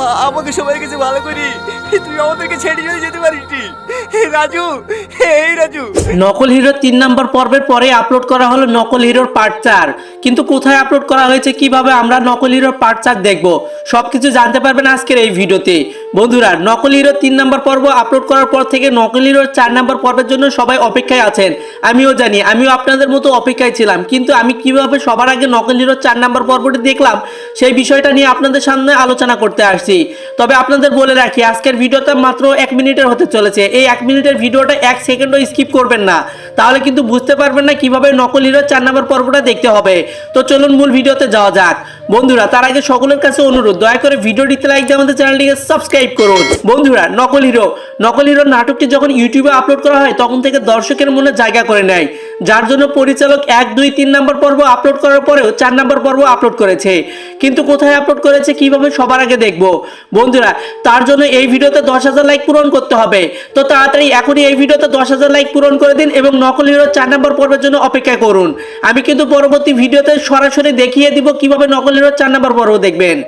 আমাকে সবাই কাছে ভালো করি, তুই আমাদেরকে ছেড়ে চলে যেতে পারিস নি। রাজু, এই রাজু। নকল হিরো 3 নম্বর পর্বের পরে আপলোড করা হলো নকল হিরোর পার্ট 4। কিন্তু কোথায় আপলোড করা হয়েছে, কিভাবে আমরা নকল হিরোর পার্ট 4 দেখব, সবকিছু জানতে পারবেন আজকের এই ভিডিওতে। বন্ধুরা, নকল হিরো 3 নম্বর পর্ব আপলোড করার পর থেকে নকল হিরোর 4 নম্বর পর্বের জন্য সবাই অপেক্ষায় আছেন। আমিও জানি, আমিও আপনাদের মতো অপেক্ষায় ছিলাম, কিন্তু আমি কিভাবে সবার আগে নকল হিরোর 4 নম্বর পর্বটি দেখলাম সেই বিষয়টা নিয়ে আপনাদের সামনে আলোচনা করতে আসছি। তবে আপনাদের বলে রাখি, আজকের ভিডিওটা মাত্র 1 মিনিটের হতে চলেছে। এই 1 মিনিটের ভিডিওটা 1 সেকেন্ডও স্কিপ করবেন না, তাহলে কিন্তু বুঝতে পারবেন না কিভাবে নকল হিরোর 4 নম্বর পর্বটা দেখতে হবে। তো চলুন মূল ভিডিওতে যাওয়া যাক। বন্ধুরা, তার আগে সকলের কাছে অনুরোধ, দয়া করে ভিডিওটিতে লাইক দিয়ে আমাদের চ্যানেলটিকে সাবস্ক্রাইব করুন। বন্ধুরা, নকল হিরো নাটকটি যখন ইউটিউবে আপলোড করা হয় তখন থেকে দর্শকের মনে জায়গা করে নেয়, যার জন্য পরিচালক 1, 2, 3 নম্বর পর্ব আপলোড করার পরেও 4 নম্বর পর্ব আপলোড করেছে। কিন্তু কোথায় আপলোড করেছে, কিভাবে সবার আগে দেখবো? বন্ধুরা, তার জন্য এই ভিডিওতে 10,000 লাইক পূরণ করতে হবে। তো তাড়াতাড়ি এখনই এই ভিডিওতে 10,000 লাইক পূরণ করে দিন এবং নকল হিরো 4 নম্বর পর্বের জন্য অপেক্ষা করুন। আমি কিন্তু পরবর্তী ভিডিওতে সরাসরি দেখিয়ে দিব কিভাবে নকল হিরো 4 নম্বর পর্ব দেখবেন।